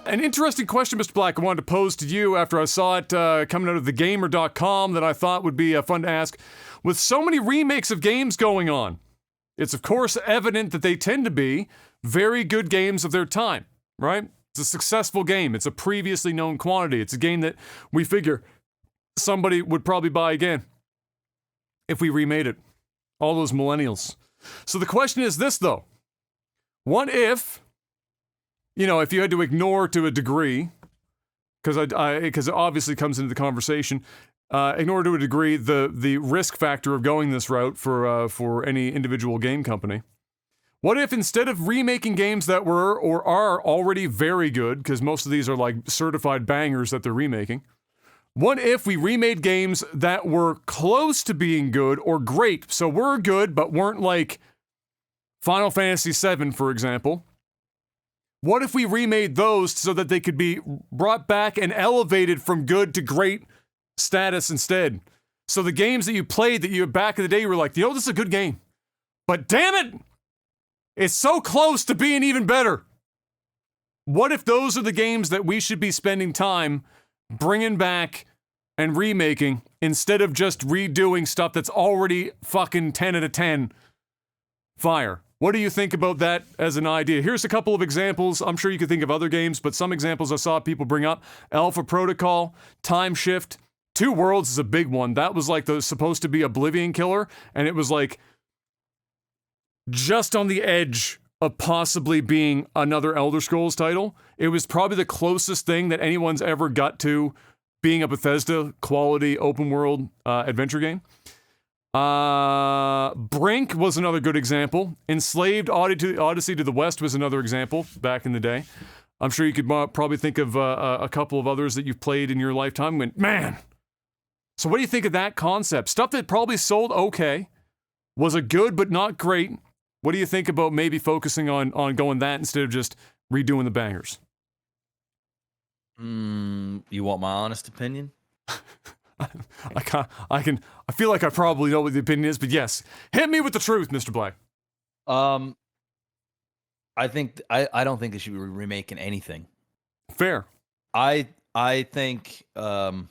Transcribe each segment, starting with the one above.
An interesting question, Mr. Black, I wanted to pose to you after I saw it coming out of thegamer.com that I thought would be fun to ask. With so many remakes of games going on, it's of course evident that they tend to be very good games of their time, right? It's a successful game. It's a previously known quantity. It's a game that we figure somebody would probably buy again if we remade it. All those millennials. So the question is this, though. What if, if you had to ignore to a degree, because it obviously comes into the conversation, ignore to a degree the risk factor of going this route for any individual game company. What if instead of remaking games that were or are already very good, because most of these are like certified bangers that they're remaking, what if we remade games that were close to being good or great? So were good, but weren't like Final Fantasy VII, for example. What if we remade those so that they could be brought back and elevated from good to great status instead? So the games that you played that you back in the day, you were like, this is a good game. But damn it, it's so close to being even better. What if those are the games that we should be spending time bringing back and remaking instead of just redoing stuff that's already fucking 10 out of 10 fire? What do you think about that as an idea? Here's a couple of examples. I'm sure you could think of other games, but some examples I saw people bring up. Alpha Protocol, Time Shift, Two Worlds is a big one. That was like supposed to be Oblivion killer, and it was like just on the edge of possibly being another Elder Scrolls title. It was probably the closest thing that anyone's ever got to being a Bethesda quality open world adventure game. Brink was another good example. Enslaved Odyssey to the West was another example back in the day. I'm sure you could probably think of a couple of others that you've played in your lifetime. Went, man. So what do you think of that concept? Stuff that probably sold okay, was a good but not great. What do you think about maybe focusing on going that instead of just redoing the bangers? You want my honest opinion? I feel like I probably know what the opinion is, but yes, hit me with the truth, Mr. Black. I don't think they should be remaking anything. Fair. I think the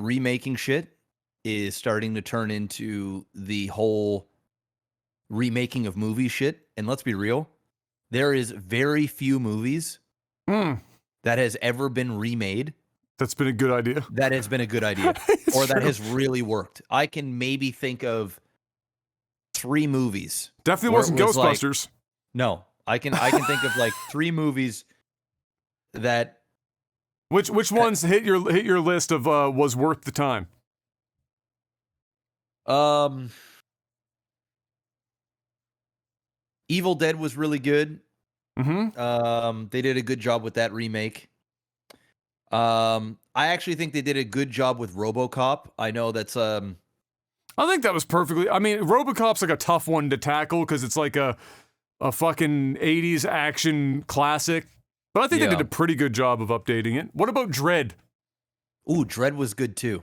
remaking shit is starting to turn into the whole remaking of movie shit. And let's be real, there is very few movies that has ever been remade. That's been a good idea. That has been a good idea. Or that has really worked. I can maybe think of 3 movies. Definitely wasn't Ghostbusters. No. I can think of like 3 movies that Which ones hit your list of was worth the time? Evil Dead was really good. Mm-hmm. They did a good job with that remake. I actually think they did a good job with RoboCop. I know that's I think that was perfectly. I mean, RoboCop's like a tough one to tackle because it's like a fucking 80s action classic. But I think they did a pretty good job of updating it. What about Dredd? Ooh, Dredd was good too.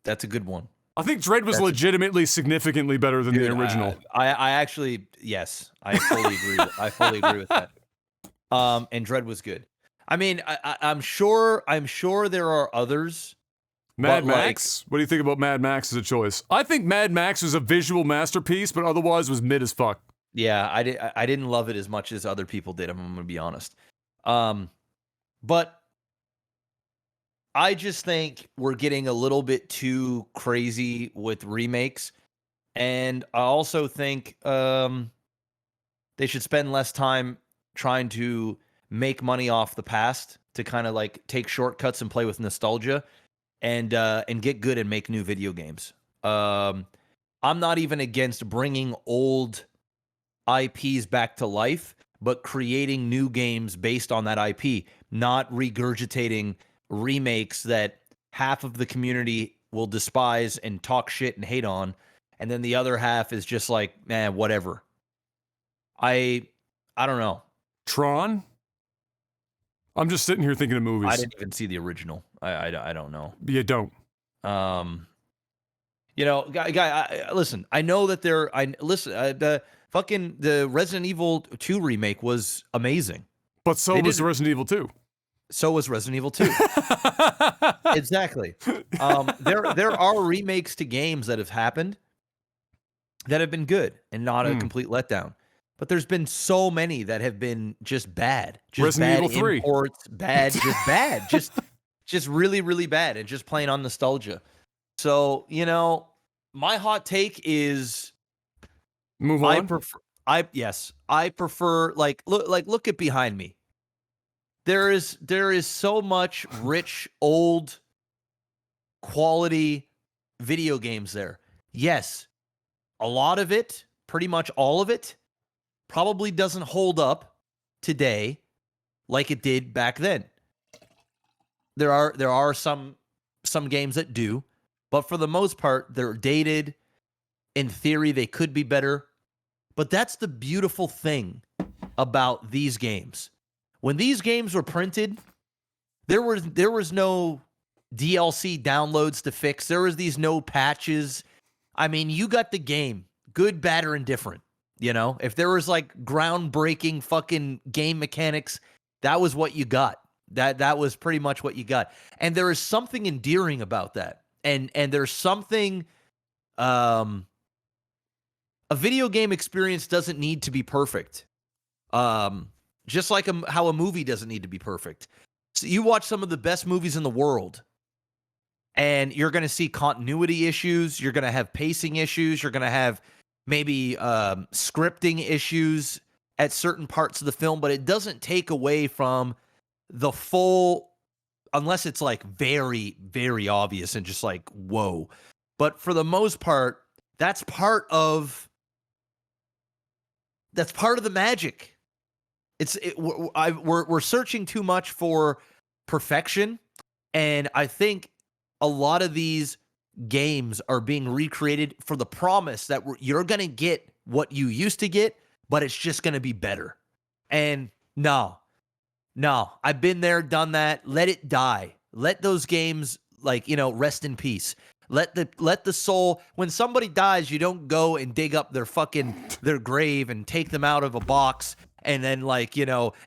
That's a good one. I think Dredd was legitimately significantly better than the original. I actually, yes, I fully agree. I fully agree with that. And Dredd was good. I mean, I'm sure there are others. Mad Max? What do you think about Mad Max as a choice? I think Mad Max was a visual masterpiece, but otherwise was mid as fuck. Yeah, I didn't love it as much as other people did. I'm going to be honest. But I just think we're getting a little bit too crazy with remakes. And I also think they should spend less time trying to make money off the past to kind of like take shortcuts and play with nostalgia and get good and make new video games. I'm not even against bringing old IPs back to life, but creating new games based on that IP, not regurgitating remakes that half of the community will despise and talk shit and hate on, and then the other half is just like, whatever. I don't know. Tron? I'm just sitting here thinking of movies. I didn't even see the original. I don't know. You don't. Guy, listen. I know that the Resident Evil 2 remake was amazing. But so They was did- Resident Evil 2. So was Resident Evil 2. Exactly. There are remakes to games that have happened that have been good and not a complete letdown. But there's been so many that have been just bad. Just Resident bad Evil 3. imports, bad. Just really, really bad and just playing on nostalgia. So, my hot take is Move on. I prefer look at behind me. There is so much rich old quality video games there. Yes, a lot of it, pretty much all of it, probably doesn't hold up today like it did back then. There are some games that do, but for the most part, they're dated. In theory, they could be better. But that's the beautiful thing about these games. When these games were printed, there was no DLC downloads to fix. There was no patches. I mean, you got the game, good, bad, or indifferent. If there was groundbreaking fucking game mechanics, that was what you got. That was pretty much what you got. And there is something endearing about that. And there's something a video game experience doesn't need to be perfect. Just like how a movie doesn't need to be perfect. So you watch some of the best movies in the world, and you're going to see continuity issues. You're going to have pacing issues. You're going to have maybe scripting issues at certain parts of the film, but it doesn't take away from the full, unless it's very, very obvious and just whoa. But for the most part, that's part of the magic. We're searching too much for perfection, and I think a lot of these games are being recreated for the promise that you're gonna get what you used to get, but it's just gonna be better. And no, I've been there, done that. Let it die. Let those games rest in peace. Let the soul, when somebody dies, you don't go and dig up their grave and take them out of a box and then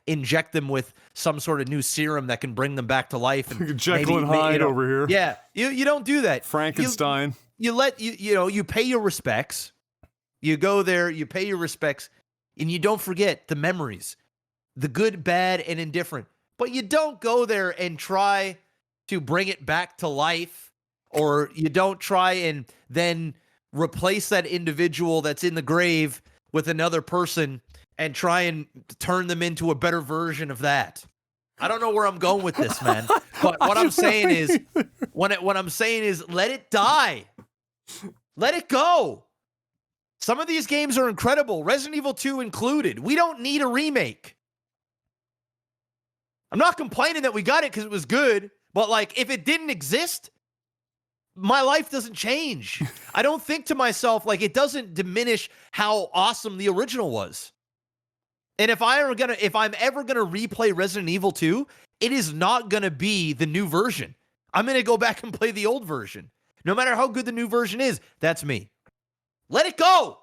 inject them with some sort of new serum that can bring them back to life. And Jekyll and Hyde over here. Yeah, you don't do that. Frankenstein. You pay your respects. You go there, you pay your respects, and you don't forget the memories, the good, bad, and indifferent. But you don't go there and try to bring it back to life, or you don't try and then replace that individual that's in the grave with another person and try and turn them into a better version of that. I don't know where I'm going with this, man. But what I'm saying is, what I'm saying is, let it die. Let it go. Some of these games are incredible, Resident Evil 2 included. We don't need a remake. I'm not complaining that we got it because it was good, but if it didn't exist, my life doesn't change. I don't think to myself, it doesn't diminish how awesome the original was. And if I'm ever gonna replay Resident Evil 2, it is not gonna be the new version. I'm gonna go back and play the old version. No matter how good the new version is, that's me. Let it go.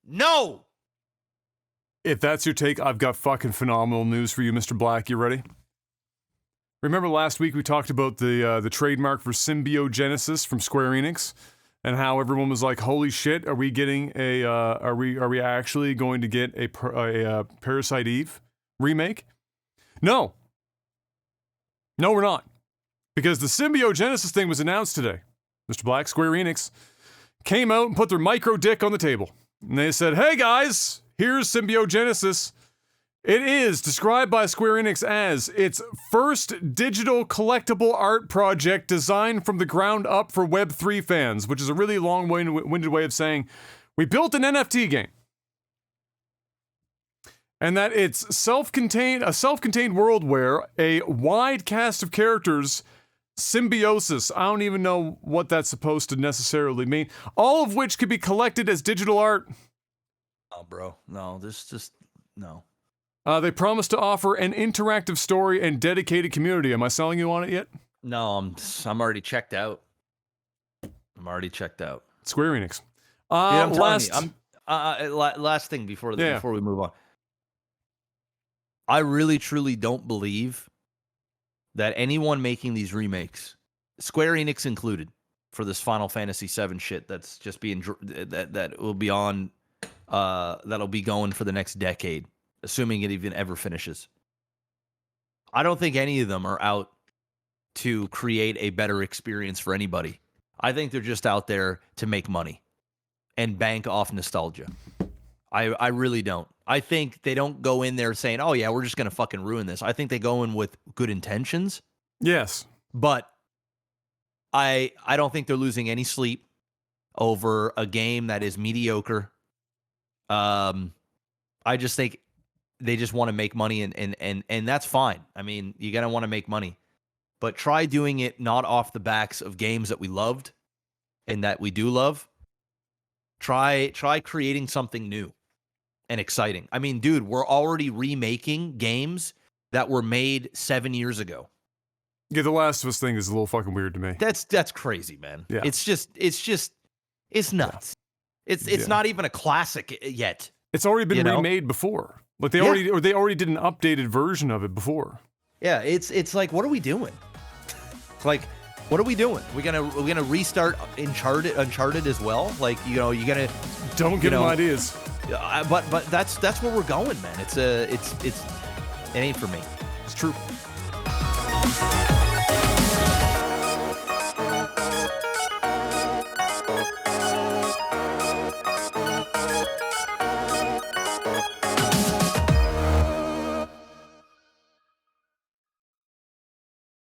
No. If that's your take, I've got fucking phenomenal news for you, Mr. Black. You ready? Remember last week we talked about the trademark for Symbiogenesis from Square Enix, and how everyone was like, "Holy shit, are we getting a are we actually going to get a Parasite Eve remake?" No, we're not, because the Symbiogenesis thing was announced today. Mr. Black, Square Enix came out and put their micro dick on the table, and they said, "Hey guys, here's Symbiogenesis. It is described by Square Enix as its first digital collectible art project designed from the ground up for Web3 fans," which is a really long-winded way of saying we built an NFT game. And that it's a self-contained world where a wide cast of characters, symbiosis, I don't even know what that's supposed to necessarily mean, all of which could be collected as digital art. Oh, bro. No, no. They promise to offer an interactive story and dedicated community. Am I selling you on it yet? No, I'm already checked out. Square Enix. I'm telling you, last thing before we move on. I really truly don't believe that anyone making these remakes, Square Enix included, for this Final Fantasy VII shit that's just being that will be on that'll be going for the next decade, assuming it even ever finishes. I don't think any of them are out to create a better experience for anybody. I think they're just out there to make money and bank off nostalgia. I really don't. I think they don't go in there saying, oh yeah, we're just going to fucking ruin this. I think they go in with good intentions. Yes. But I don't think they're losing any sleep over a game that is mediocre. I just think they just want to make money and that's fine. I mean, you're going to want to make money. But try doing it not off the backs of games that we loved and that we do love. Try creating something new and exciting. I mean, dude, we're already remaking games that were made 7 years ago. Yeah, the Last of Us thing is a little fucking weird to me. That's crazy, man. Yeah. It's nuts. Yeah. It's not even a classic yet. It's already been remade before. Like they already did an updated version of it before. Yeah, it's like, what are we doing? Like, what are we doing? We're gonna restart Uncharted as well. Like, you gotta don't give them ideas. But that's where we're going, man. It ain't for me. It's true.